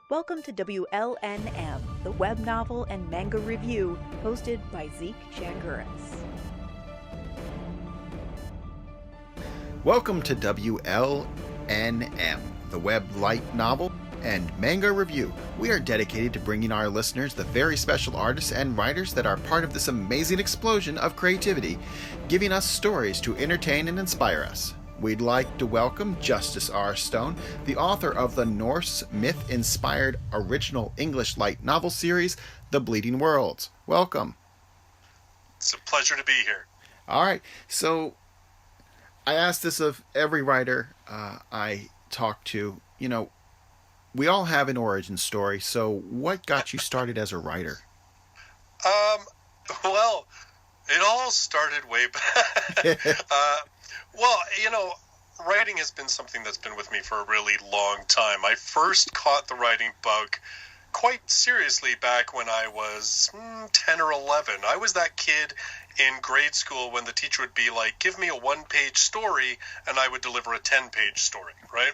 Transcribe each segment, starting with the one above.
Welcome to WLNM, the web novel and manga review, hosted by Zeke Changuris. Welcome to WLNM, the web light novel and manga review. We are dedicated to bringing our listeners the very special artists and writers that are part of this amazing explosion of creativity, giving us stories to entertain and inspire us. We'd like to welcome Justus R Stone, the author of the Norse myth-inspired original English light novel series, The Bleeding Worlds. Welcome. It's a pleasure to be here. All right, so I ask this of every writer I talk to. You know, we all have an origin story, so what got you started as a writer? Well, it all started way back. Well, you know, writing has been something that's been with me for a really long time. I first caught the writing bug quite seriously back when I was 10 or 11. I was that kid in grade school when the teacher would be like, give me a one-page story, and I would deliver a 10-page story, right?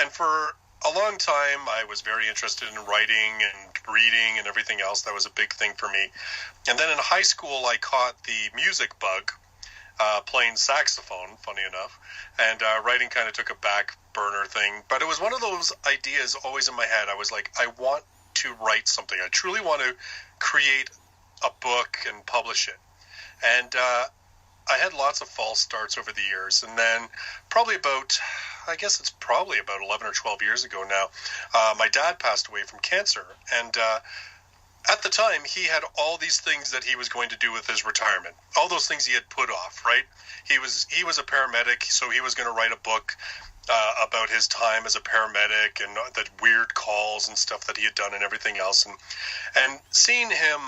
And for a long time, I was very interested in writing and reading and everything else. That was a big thing for me. And then in high school, I caught the music bug, playing saxophone, funny enough, and writing kind of took a back burner thing. But it was one of those ideas always in my head. I was like, I want to write something. I truly want to create a book and publish it. And I had lots of false starts over the years. And then probably about 11 or 12 years ago now, my dad passed away from cancer. And at the time, he had all these things that he was going to do with his retirement. All those things he had put off, right? He was a paramedic, so he was going to write a book about his time as a paramedic and the weird calls and stuff that he had done and everything else. And seeing him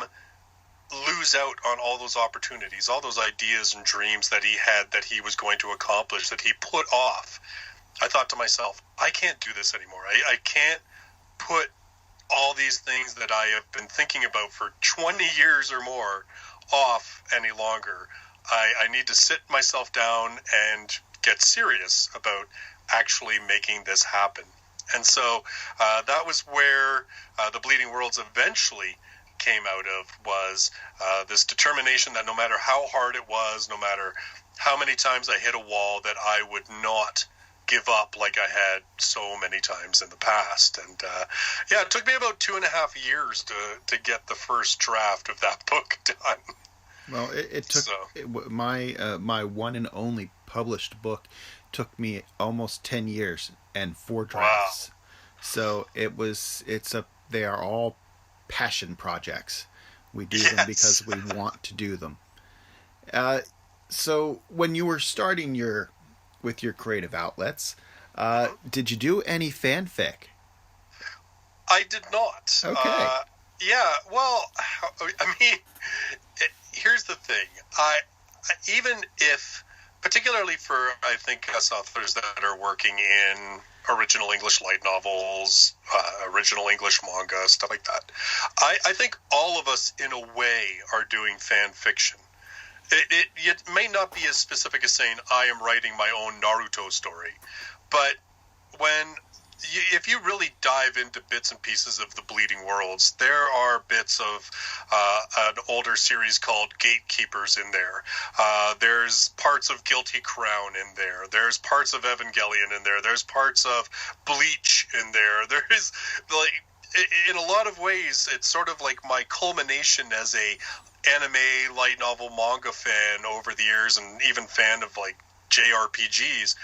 lose out on all those opportunities, all those ideas and dreams that he had that he was going to accomplish, that he put off, I thought to myself, I can't do this anymore. I can't put all these things that I have been thinking about for 20 years or more off any longer. I need to sit myself down and get serious about actually making this happen. And so that was where The Bleeding Worlds eventually came out of, was this determination that no matter how hard it was, no matter how many times I hit a wall, that I would not give up like I had so many times in the past. And it took me about 2.5 years to get the first draft of that book done. Well, it took my one and only published book took me almost 10 years and 4 drafts. Wow. So they are all passion projects. We do them because we want to do them. So when you were starting with your creative outlets, did you do any fanfic? I did not. Okay. Well, I mean, here's the thing. Even if, particularly for, I think, us authors that are working in original English light novels, original English manga, stuff like that, I think all of us, in a way, are doing fan fiction. It may not be as specific as saying I am writing my own Naruto story, but if you really dive into bits and pieces of The Bleeding Worlds, there are bits of an older series called Gatekeepers in there. There's parts of Guilty Crown in there. There's parts of Evangelion in there. There's parts of Bleach in there. There is, like, in a lot of ways, it's sort of like my culmination as a anime, light novel, manga fan over the years, and even fan of like JRPGs,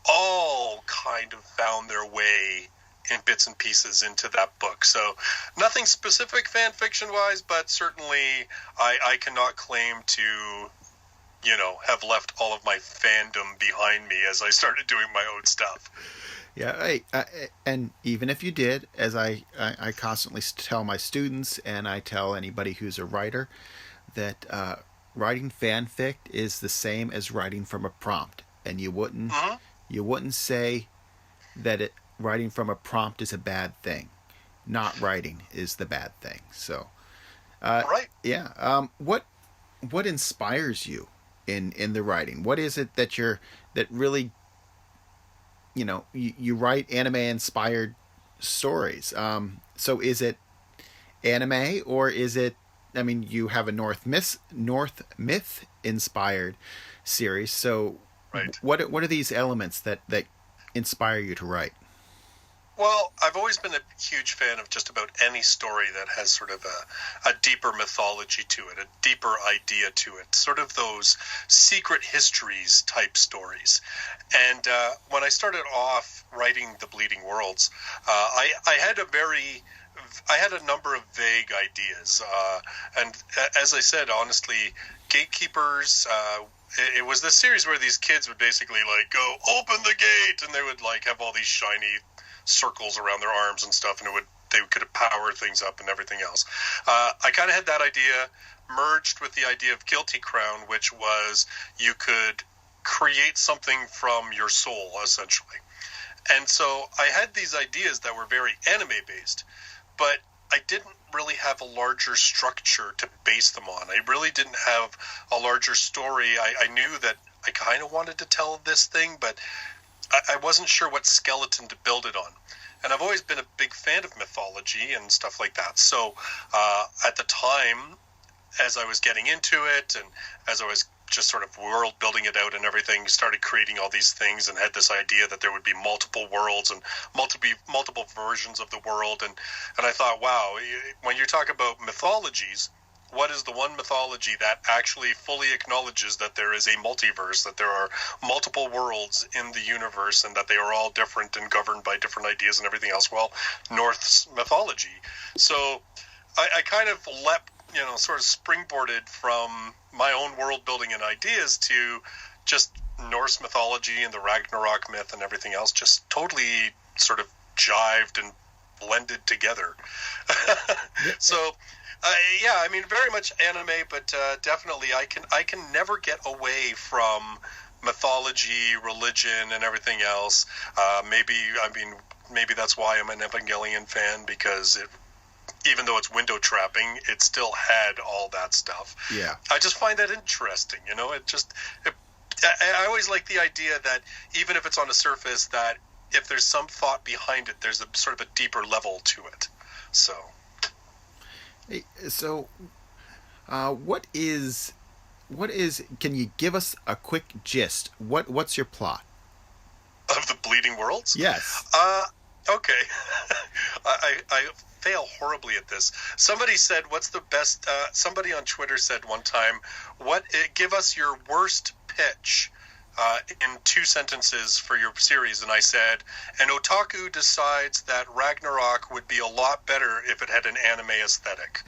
all kind of found their way in bits and pieces into that book. So nothing specific fan fiction wise, but certainly I cannot claim to, have left all of my fandom behind me as I started doing my own stuff. Yeah, and even if you did, as I constantly tell my students, and I tell anybody who's a writer, that writing fanfic is the same as writing from a prompt, and you wouldn't say that writing from a prompt is a bad thing. Not writing is the bad thing. So, right, yeah. What inspires you in the writing? What is it that really you write anime inspired stories. So is it anime, or is it? I mean, you have a North myth inspired series. So, Right. what are these elements that inspire you to write? Well, I've always been a huge fan of just about any story that has sort of a deeper mythology to it, a deeper idea to it, sort of those secret histories type stories. And when I started off writing The Bleeding Worlds, I had a number of vague ideas. And as I said, honestly, Gatekeepers, it was this series where these kids would basically like go, open the gate, and they would like have all these shiny circles around their arms and stuff, and they could power things up and everything else. I kind of had that idea merged with the idea of Guilty Crown, which was you could create something from your soul, essentially. And so I had these ideas that were very anime-based, but I didn't really have a larger structure to base them on. I really didn't have a larger story. I knew that I kind of wanted to tell this thing, but I wasn't sure what skeleton to build it on. And I've always been a big fan of mythology and stuff like that. So at the time, as I was getting into it and as I was just sort of world building it out and everything, started creating all these things and had this idea that there would be multiple worlds and multiple versions of the world. And I thought, wow, when you talk about mythologies, what is the one mythology that actually fully acknowledges that there is a multiverse, that there are multiple worlds in the universe, and that they are all different and governed by different ideas and everything else? Well, Norse mythology. So I kind of sort of springboarded from my own world building and ideas to just Norse mythology and the Ragnarok myth and everything else, just totally sort of jived and blended together. So I mean, very much anime, but definitely I can never get away from mythology, religion, and everything else. Maybe that's why I'm an Evangelion fan, because even though it's window trapping, it still had all that stuff. Yeah, I just find that interesting. I always like the idea that even if it's on the surface, that if there's some thought behind it, there's a sort of a deeper level to it. So. So, what is? Can you give us a quick gist? What's your plot of The Bleeding Worlds? Yes. Okay. I fail horribly at this. Somebody said, "What's the best?" Somebody on Twitter said one time, give us your worst pitch." In 2 sentences for your series, and I said, an otaku decides that Ragnarok would be a lot better if it had an anime aesthetic.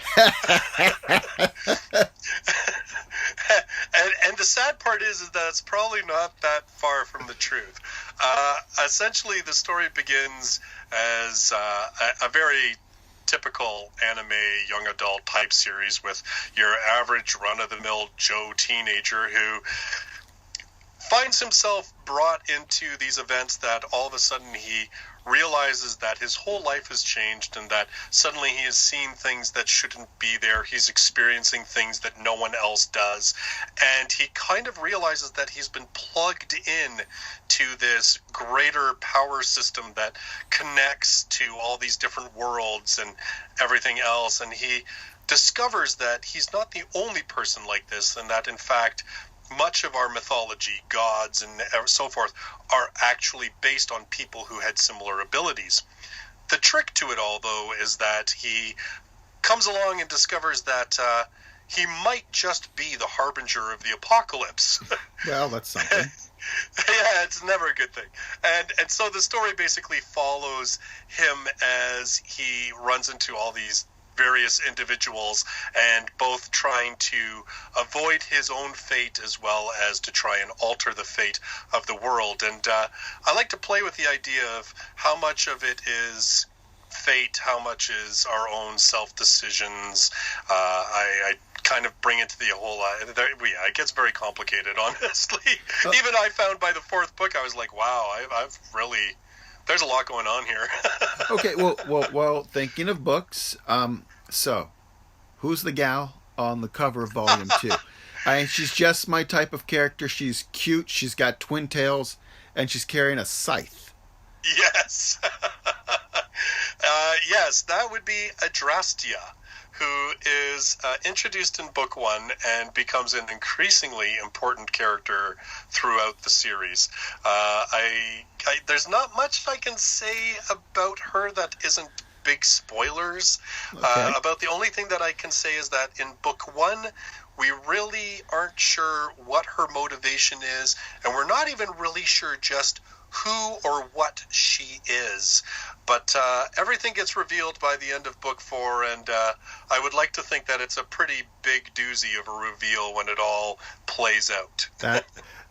and the sad part is that it's probably not that far from the truth. Essentially, the story begins as a very typical anime young adult type series with your average run-of-the-mill Joe teenager who finds himself brought into these events that all of a sudden he realizes that his whole life has changed and that suddenly he has seen things that shouldn't be there. He's experiencing things that no one else does. And he kind of realizes that he's been plugged in to this greater power system that connects to all these different worlds and everything else. And he discovers that he's not the only person like this, and that in fact much of our mythology, gods and so forth, are actually based on people who had similar abilities. The trick to it all, though, is that he comes along and discovers that he might just be the harbinger of the apocalypse. Well, that's something. Yeah, it's never a good thing. And so the story basically follows him as he runs into all these various individuals, and both trying to avoid his own fate as well as to try and alter the fate of the world. And I like to play with the idea of how much of it is fate, how much is our own self-decisions. I kind of bring into the whole it gets very complicated, honestly. Even I found by the 4th book, I was like, wow, I've really, there's a lot going on here. Okay, well, thinking of books, so who's the gal on the cover of Volume 2? She's just my type of character. She's cute, she's got twin tails, and she's carrying a scythe. Yes. Yes, that would be Adrastia, who is introduced in book 1 and becomes an increasingly important character throughout the series. There's not much I can say about her that isn't big spoilers. Okay. About the only thing that I can say is that in book 1, we really aren't sure what her motivation is, and we're not even really sure just who or what she is. But everything gets revealed by the end of book 4, and I would like to think that it's a pretty big doozy of a reveal when it all plays out.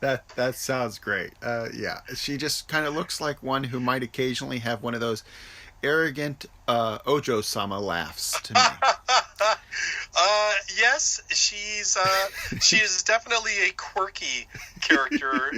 That sounds great. Yeah, she just kind of looks like one who might occasionally have one of those arrogant Ojo-sama laughs to me. Yes, she is definitely a quirky character,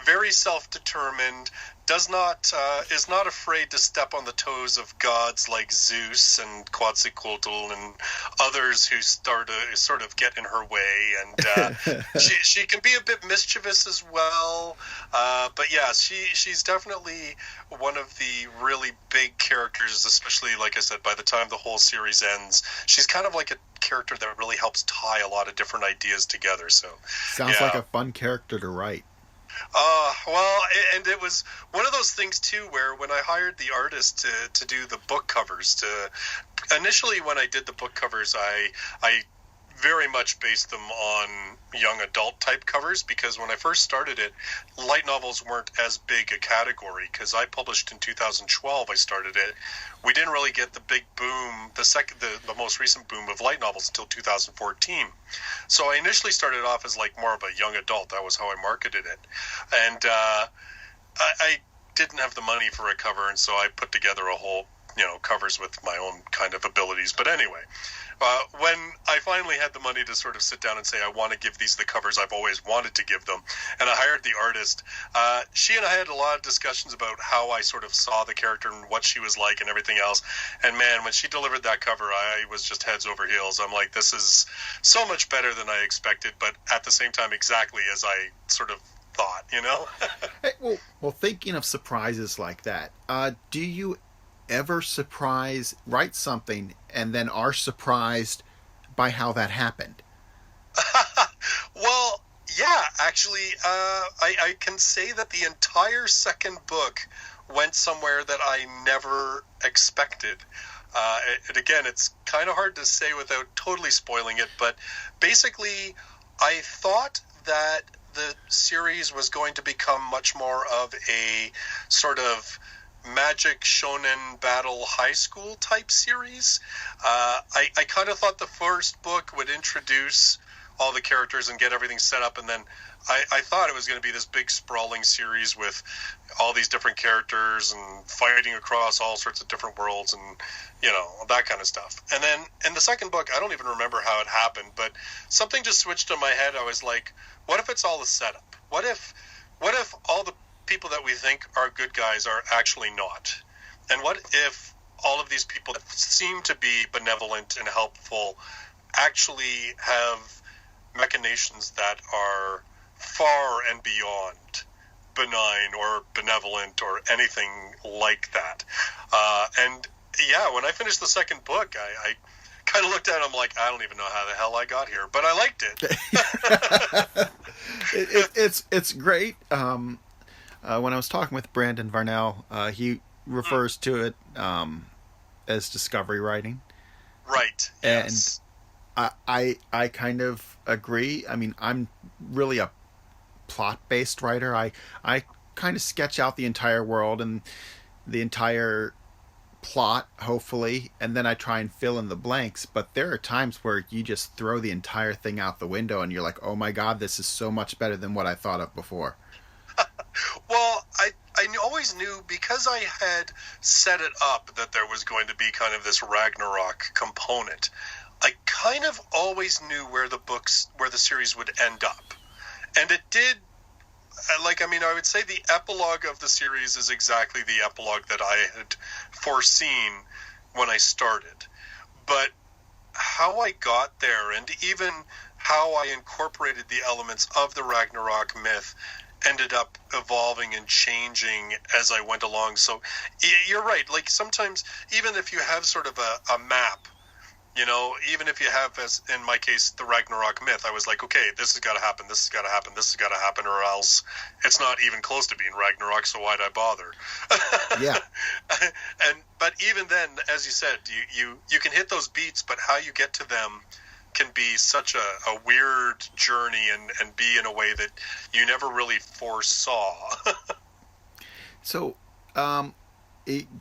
very self-determined, is not afraid to step on the toes of gods like Zeus and Quetzalcoatl and others who start to sort of get in her way, and she can be a bit mischievous as well. But yeah, she's definitely one of the really big characters, especially, like I said, by the time the whole series ends. She's kind of like a character that really helps tie a lot of different ideas together. So sounds like a fun character to write. Well, and it was one of those things too, where when I hired the artist to do the book covers, initially when I did the book covers, I very much based them on young adult type covers, because when I first started it, light novels weren't as big a category, because I published in 2012. I started it. We didn't really get the big boom, the most recent boom of light novels until 2014. So I initially started off as like more of a young adult. That was how I marketed it, and I didn't have the money for a cover, and so I put together a whole covers with my own kind of abilities. But anyway, when I finally had the money to sort of sit down and say, I want to give these the covers I've always wanted to give them, and I hired the artist, she and I had a lot of discussions about how I sort of saw the character and what she was like and everything else. And man, when she delivered that cover, I was just heads over heels. I'm like, this is so much better than I expected, but at the same time, exactly as I sort of thought, Hey, well, thinking of surprises like that, do you ever write something and then are surprised by how that happened? Well, yeah, actually, I can say that the entire second book went somewhere that I never expected. And again, it's kind of hard to say without totally spoiling it, but basically, I thought that the series was going to become much more of a sort of magic shonen battle high school type series. I kind of thought the first book would introduce all the characters and get everything set up, and then I thought it was going to be this big sprawling series with all these different characters and fighting across all sorts of different worlds and that kind of stuff. And then in the second book, I don't even remember how it happened, but something just switched in my head. I was like, what if it's all a setup? What if all the people that we think are good guys are actually not? And what if all of these people that seem to be benevolent and helpful actually have machinations that are far and beyond benign or benevolent or anything like that? And yeah, when I finished the second book, I kind of looked at it, I'm like, I don't even know how the hell I got here, but I liked it. It's great. When I was talking with Brandon Varnell, he refers to it as discovery writing. Right. Yes. And I kind of agree. I mean, I'm really a plot-based writer. I kind of sketch out the entire world and the entire plot, hopefully, and then I try and fill in the blanks. But there are times where you just throw the entire thing out the window and you're like, oh my God, this is so much better than what I thought of before. Well, I always knew, because I had set it up that there was going to be kind of this Ragnarok component. I kind of always knew where the series would end up. And it did, I would say the epilogue of the series is exactly the epilogue that I had foreseen when I started. But how I got there, and even how I incorporated the elements of the Ragnarok myth ended up evolving and changing as I went along. So you're right. Like sometimes, even if you have sort of a map, even if you have, as in my case, the Ragnarok myth, I was like, okay, this has got to happen, this has got to happen, this has got to happen, or else it's not even close to being Ragnarok, so why'd I bother? Yeah. But even then, as you said, you can hit those beats, but how you get to them can be such a weird journey and be in a way that you never really foresaw. So,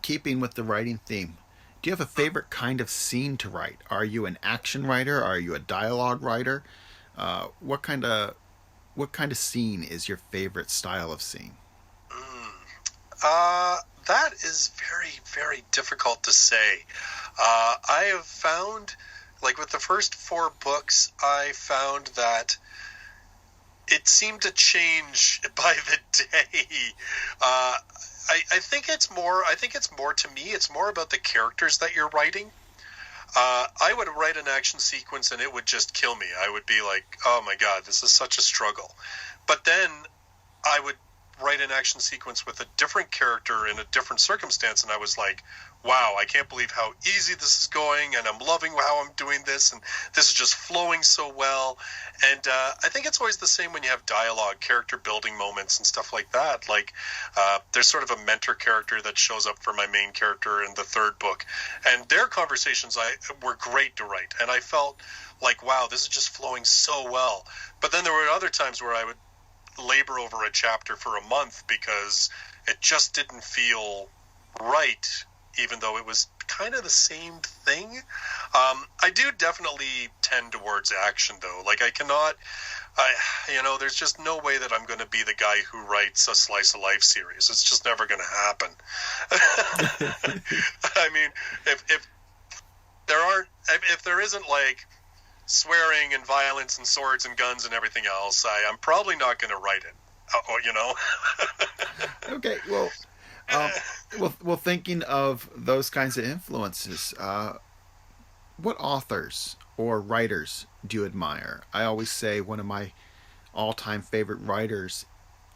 keeping with the writing theme, do you have a favorite kind of scene to write? Are you an action writer? Are you a dialogue writer? What kind of scene is your favorite style of scene? That is very, very difficult to say. I have found, like with the first 4 books, I found that it seemed to change by the day. I think it's more to me, it's more about the characters that you're writing. I would write an action sequence and it would just kill me. I would be like, oh my God, this is such a struggle. But then I would write an action sequence with a different character in a different circumstance, and I was like, wow, I can't believe how easy this is going, and I'm loving how I'm doing this, and this is just flowing so well. And I think it's always the same when you have dialogue, character building moments and stuff like that. Like there's sort of a mentor character that shows up for my main character in the 3rd book, and their conversations were great to write, and I felt like, wow, this is just flowing so well. But then there were other times where I would labor over a chapter for a month because it just didn't feel right, even though it was kind of the same thing. I do definitely tend towards action, though. Like there's just no way that I'm going to be the guy who writes a slice of life series. It's just never going to happen. I mean, if there isn't like swearing and violence and swords and guns and everything else, I'm probably not going to write it. Okay, well, thinking of those kinds of influences, what authors or writers do you admire? I always say one of my all-time favorite writers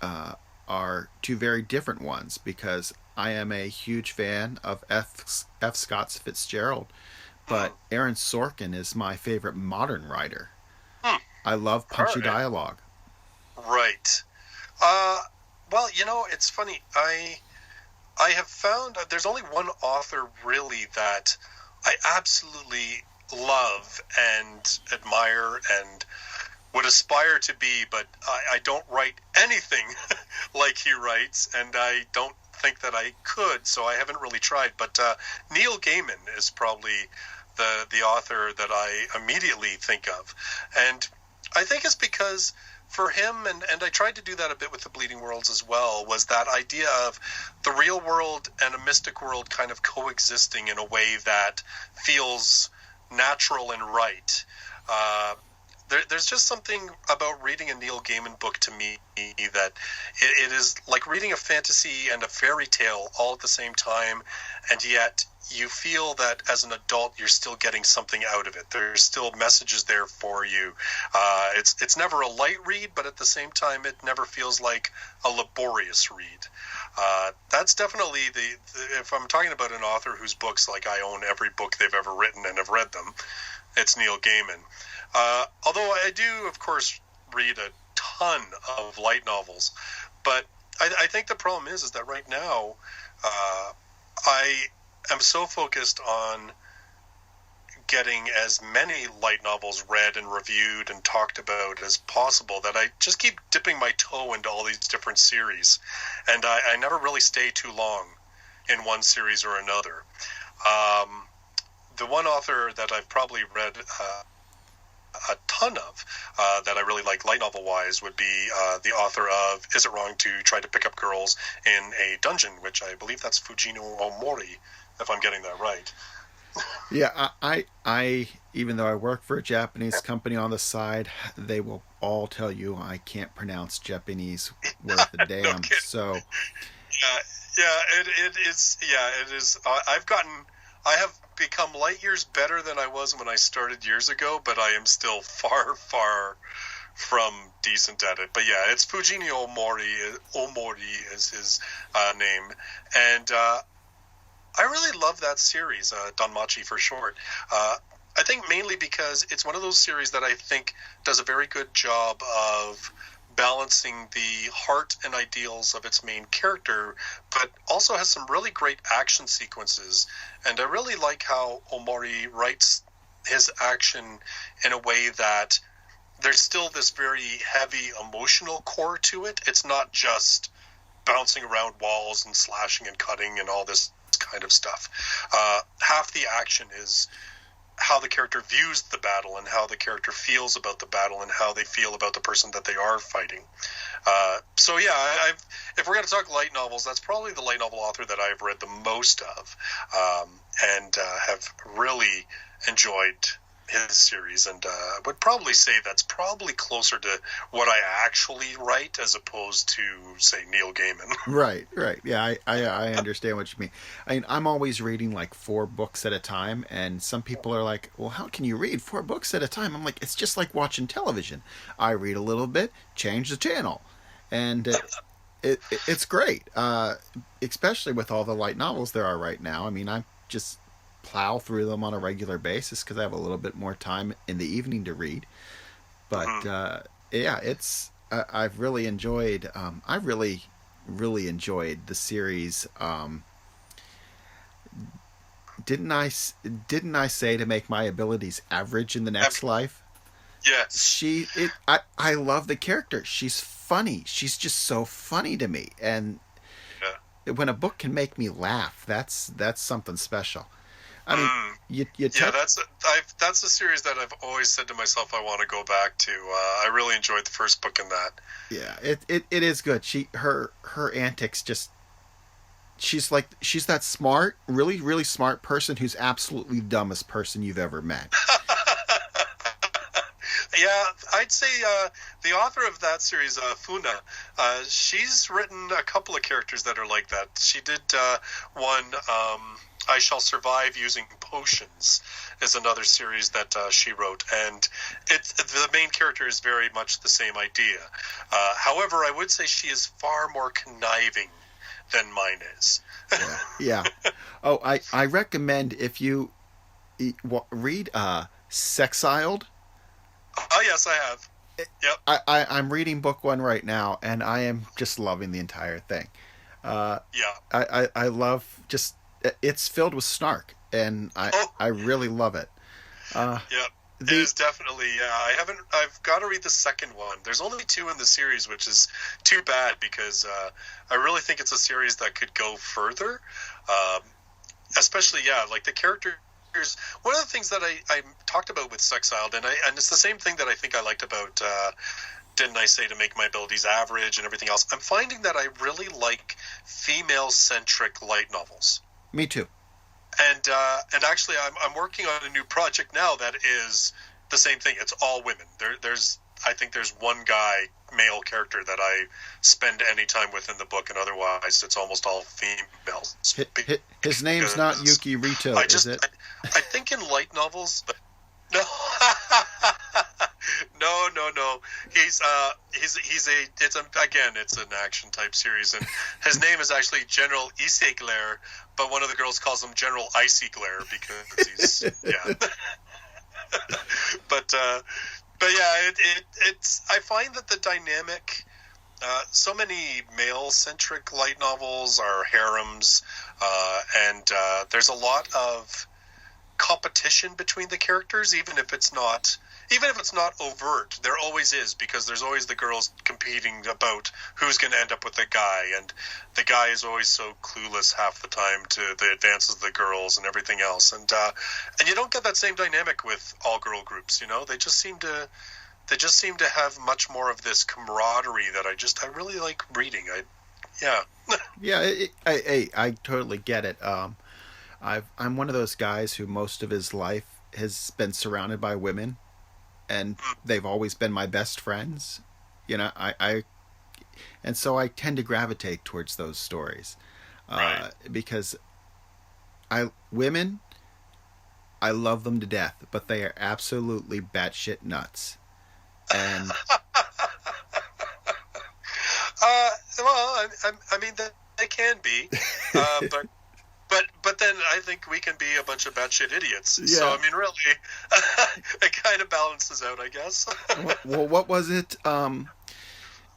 are 2 very different ones, because I am a huge fan of F. Scott Fitzgerald, but Aaron Sorkin is my favorite modern writer. I love punchy dialogue. Right. Well, it's funny. I have found there's only one author really that I absolutely love and admire and would aspire to be, but I don't write anything like he writes, and I don't think that I could, so I haven't really tried. But Neil Gaiman is probably the author that I immediately think of. And I think it's because for him, and I tried to do that a bit with the Bleeding Worlds as well, was that idea of the real world and a mystic world kind of coexisting in a way that feels natural and right. There's just something about reading a Neil Gaiman book to me that it is like reading a fantasy and a fairy tale all at the same time, and yet you feel that as an adult you're still getting something out of it. There's still messages there for you. It's never a light read, but at the same time it never feels like a laborious read. That's definitely if I'm talking about an author whose books, like, I own every book they've ever written and have read them, it's Neil Gaiman. Although I do, of course, read a ton of light novels, but I think the problem is that right now I am so focused on getting as many light novels read and reviewed and talked about as possible that I just keep dipping my toe into all these different series, and I never really stay too long in one series or another. The one author that I've probably read a ton of that I really like light novel wise would be the author of Is It Wrong to Try to Pick Up Girls in a Dungeon, which I believe that's Fujino Omori, if I'm getting that right. Yeah, I even though I work for a Japanese company on the side, they will all tell you I can't pronounce Japanese worth a damn. No, so it is. I have become light years better than I was when I started years ago, but I am still far, far from decent at it. But yeah, it's Fujini Omori. Omori is his name, and I really love that series, Danmachi for short. I think mainly because it's one of those series that I think does a very good job of balancing the heart and ideals of its main character, but also has some really great action sequences. And I really like how Omori writes his action in a way that there's still this very heavy emotional core to it. It's not just bouncing around walls and slashing and cutting and all this kind of stuff. Half the action is how the character views the battle and how the character feels about the battle and how they feel about the person that they are fighting. So yeah, if we're going to talk light novels, that's probably the light novel author that I've read the most of, and have really enjoyed his series, and would probably say that's probably closer to what I actually write as opposed to, say, Neil Gaiman. Right. Yeah, I understand what you mean. I mean, I'm always reading like 4 books at a time, and some people are like, well, how can you read 4 books at a time? I'm like, it's just like watching television. I read a little bit, change the channel, and it's great, especially with all the light novels there are right now. I mean, I just plow through them on a regular basis because I have a little bit more time in the evening to read. But yeah, it's I've really enjoyed. I really enjoyed the series. Didn't I say to make my abilities average in the next life? Yes. I love the character. She's funny. She's just so funny to me. And when a book can make me laugh, that's something special. I mean, that's a series that I've always said to myself I want to go back to. I really enjoyed the first book in that. Yeah, it is good. Her antics just, she's that smart, really smart person who's absolutely the dumbest person you've ever met. Yeah, I'd say the author of that series, Funa, she's written a couple of characters that are like that. She did one, I Shall Survive Using Potions, is another series that she wrote, and the main character is very much the same idea. However, I would say she is far more conniving than mine is. Yeah. Oh, I recommend if you read Sexiled. Oh, yes, I have. Yep. I'm reading book 1 right now, and I am just loving the entire thing. Yeah. I love just, it's filled with snark, and I really love it. Yeah. It is definitely, I've got to read the second one. There's only 2 in the series, which is too bad because I really think it's a series that could go further. Especially, like the character. One of the things that I talked about with Sexiled, and it's the same thing that I think I liked about Didn't I Say to Make My Abilities Average and everything else. I'm finding that I really like female-centric light novels. Me too. And actually, I'm working on a new project now that is the same thing. It's all women. I think there's one guy, male character, that I spend any time with in the book, and otherwise it's almost all females. His name's not Yuki Rito, is it? I think in light novels, no, no. It's an action type series, and his name is actually General Issei Glare, but one of the girls calls him General Icy Glare because he's But yeah, it's. I find that the dynamic, so many male-centric light novels are harems, and there's a lot of competition between the characters, even if it's not overt. There always is, because there's always the girls competing about who's going to end up with the guy, and the guy is always so clueless half the time to the advances of the girls and everything else, and you don't get that same dynamic with all-girl groups. They just seem to have much more of this camaraderie that I really like reading. I totally get it. I'm one of those guys who most of his life has been surrounded by women, and they've always been my best friends. And so I tend to gravitate towards those stories, right. Because women, I love them to death, but they are absolutely batshit nuts. And Well, I mean, they can be, but then I think we can be a bunch of batshit idiots. Yeah. So I mean, really, it kind of balances out, I guess. Well, what was it?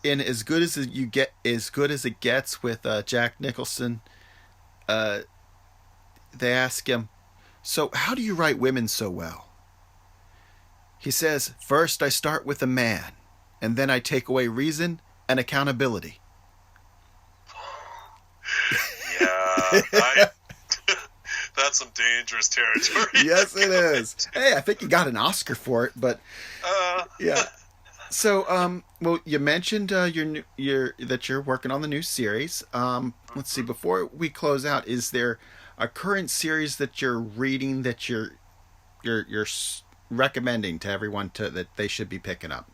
In As Good as You Get, As Good as It Gets with Jack Nicholson, they ask him, "So how do you write women so well?" He says, "First I start with a man, and then I take away reason and accountability." Yeah, that's some dangerous territory. Yes, it is. Hey, I think you got an Oscar for it, but yeah. So, well, you mentioned that you're working on the new series. Let's see. Before we close out, is there a current series that you're reading that you're recommending to everyone that they should be picking up?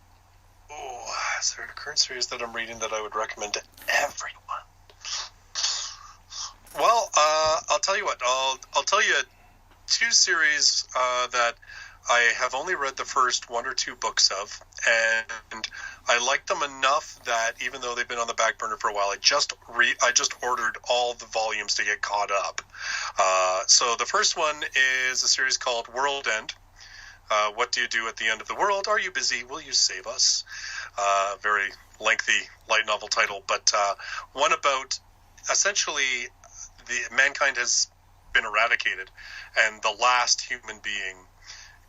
Oh, is there a current series that I'm reading that I would recommend to everyone? Well, I'll tell you what. I'll tell you two series that I have only read the first one or two books of, and I like them enough that even though they've been on the back burner for a while, I just ordered all the volumes to get caught up. So the first one is a series called World End. What do you do at the end of the world? Are you busy? Will you save us? Very lengthy light novel title, but one about essentially mankind has been eradicated, and the last human being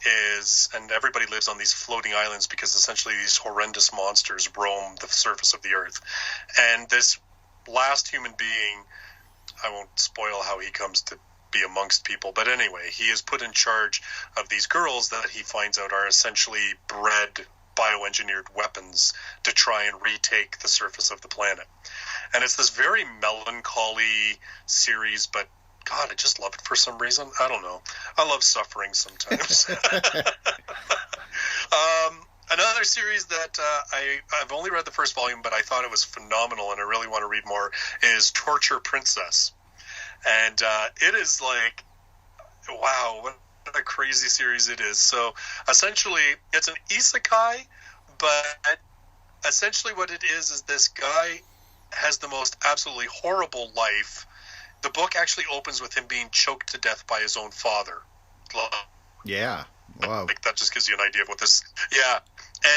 is, and everybody lives on these floating islands because essentially these horrendous monsters roam the surface of the earth. And this last human being, I won't spoil how he comes to be amongst people, but anyway, he is put in charge of these girls that he finds out are essentially bred bioengineered weapons to try and retake the surface of the planet. And it's this very melancholy series, but God, I just love it for some reason. I don't know. I love suffering sometimes. Another series that I've only read the first volume, but I thought it was phenomenal and I really want to read more, is Torture Princess. And it is like, wow, what a crazy series it is. So essentially, it's an isekai, but essentially what it is this guy has the most absolutely horrible life. The book actually opens with him being choked to death by his own father. Yeah. Wow. Like, that just gives you an idea of what this... Yeah.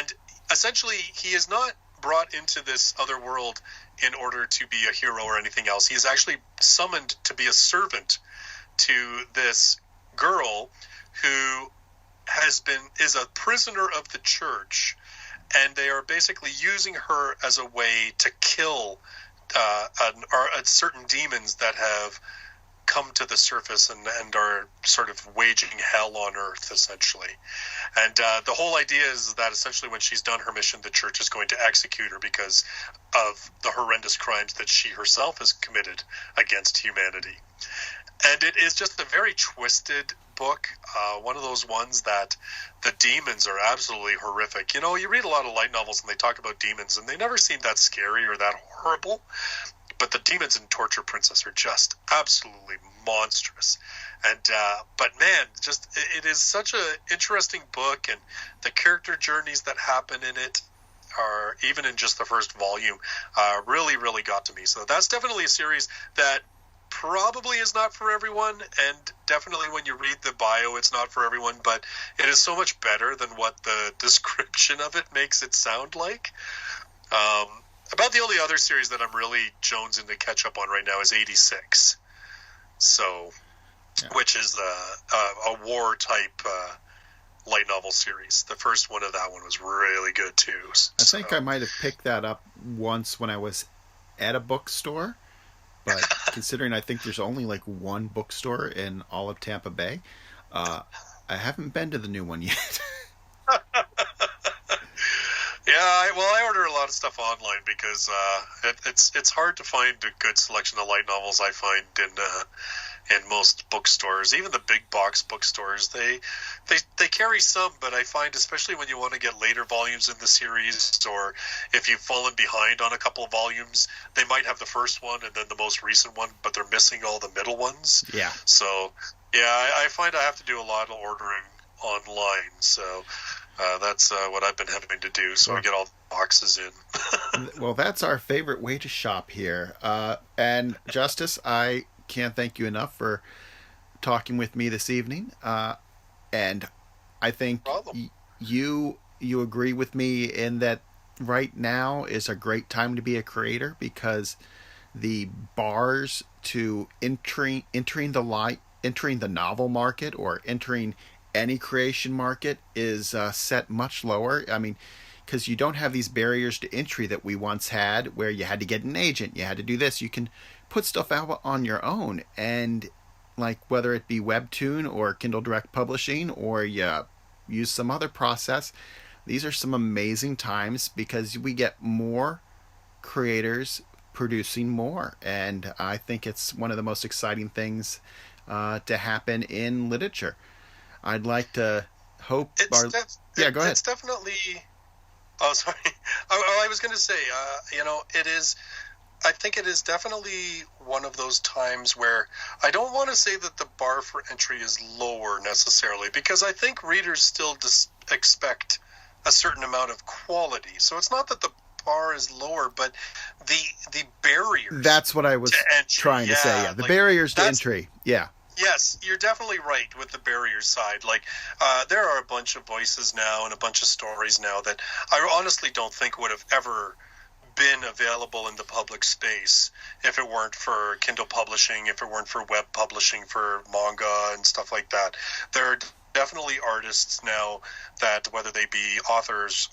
And essentially, he is not brought into this other world in order to be a hero or anything else. He is actually summoned to be a servant to this girl who is a prisoner of the church, and they are basically using her as a way to kill certain demons that have come to the surface and are sort of waging hell on earth, essentially. And the whole idea is that essentially when she's done her mission, the church is going to execute her because of the horrendous crimes that she herself has committed against humanity. And it is just a very twisted book, one of those ones that the demons are absolutely horrific. You know, you read a lot of light novels and they talk about demons, and they never seem that scary or that horrible. But the demons in Torture Princess are just absolutely monstrous. And but man, just it is such an interesting book, and the character journeys that happen in it are, even in just the first volume, really, really got to me. So that's definitely a series that probably is not for everyone, and definitely when you read the bio, it's not for everyone, but it is so much better than what the description of it makes it sound like. About the only other series that I'm really jonesing to catch up on right now is 86. So, yeah. Which is a war type light novel series. The first one of that one was really good too. I think I might have picked that up once when I was at a bookstore, but considering I think there's only like one bookstore in all of Tampa Bay, I haven't been to the new one yet. Yeah, I order a lot of stuff online because it's hard to find a good selection of light novels. I find in most bookstores, even the big box bookstores, they carry some, but I find especially when you want to get later volumes in the series, or if you've fallen behind on a couple of volumes, they might have the first one and then the most recent one, but they're missing all the middle ones. Yeah. So yeah, I find I have to do a lot of ordering online. So That's what I've been having to do, so I get all the boxes in. Well, that's our favorite way to shop here. And Justus, I can't thank you enough for talking with me this evening. And I think you agree with me in that right now is a great time to be a creator, because the bars to entering the novel market or entering any creation market is set much lower. I mean, because you don't have these barriers to entry that we once had, where you had to get an agent, you had to do this. You can put stuff out on your own, and like whether it be Webtoon or Kindle Direct Publishing, or you use some other process, these are some amazing times because we get more creators producing more, and I think it's one of the most exciting things to happen in literature. I'd like to hope. Go ahead. It's definitely. Oh, sorry. I was going to say, it is. I think it is definitely one of those times where I don't want to say that the bar for entry is lower necessarily, because I think readers still expect a certain amount of quality. So it's not that the bar is lower, but the barriers. That's what I was trying to say. Yeah, the barriers to entry. Yeah. Yes, you're definitely right with the barriers side. Like, there are a bunch of voices now and a bunch of stories now that I honestly don't think would have ever been available in the public space if it weren't for Kindle publishing, if it weren't for web publishing, for manga and stuff like that. There are definitely artists now that, whether they be authors,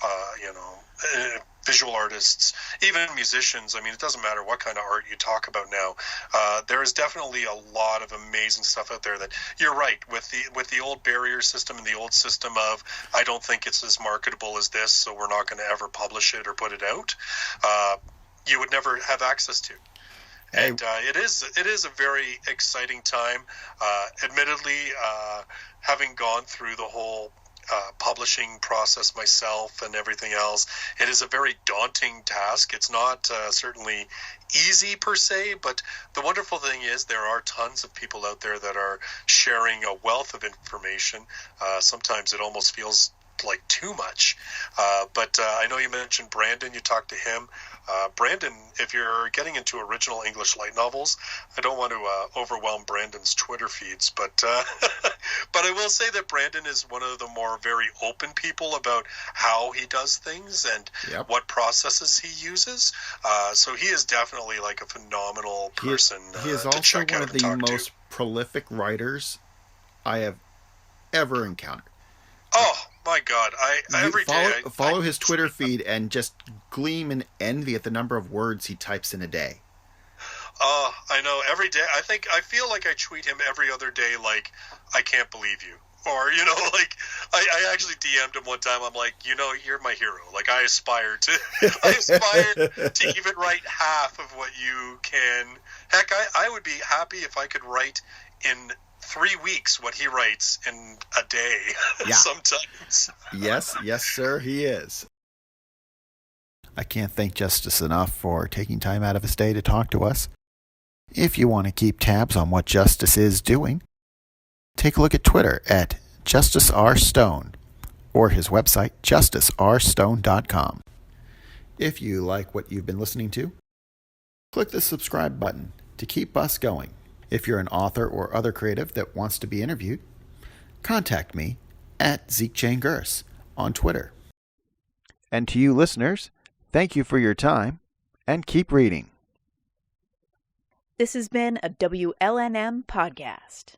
visual artists, even musicians, I mean, it doesn't matter what kind of art you talk about now. There is definitely a lot of amazing stuff out there that, you're right, with the old barrier system and the old system of, I don't think it's as marketable as this, so we're not going to ever publish it or put it out, you would never have access to. And it is a very exciting time. Admittedly, having gone through the whole publishing process myself and everything else, it is a very daunting task. It's not certainly easy per se, but the wonderful thing is there are tons of people out there that are sharing a wealth of information. Sometimes it almost feels like too much. But I know you mentioned Brandon, you talked to him. Brandon, if you're getting into original English light novels, I don't want to overwhelm Brandon's Twitter feeds, but but I will say that Brandon is one of the more very open people about how he does things and what processes he uses. So he is definitely like a phenomenal person. He is also one of the most prolific writers I have ever encountered. Oh my God! Every day follow his Twitter feed and just gleam in envy at the number of words he types in a day. I know, every day. I feel like I tweet him every other day, like, I can't believe you. Or, like, I actually DM'd him one time. I'm like, you're my hero. Like, I aspire to even write half of what you can. Heck, I would be happy if I could write in 3 weeks what he writes in a day. Sometimes. Yes, sir, he is. I can't thank Justus enough for taking time out of his day to talk to us. If you want to keep tabs on what Justus is doing, take a look at Twitter at Justus R Stone or his website, justusrstone.com. If you like what you've been listening to, click the subscribe button to keep us going. If you're an author or other creative that wants to be interviewed, contact me at ZekeJaneGurs on Twitter. And to you listeners, thank you for your time, and keep reading. This has been a WLNM podcast.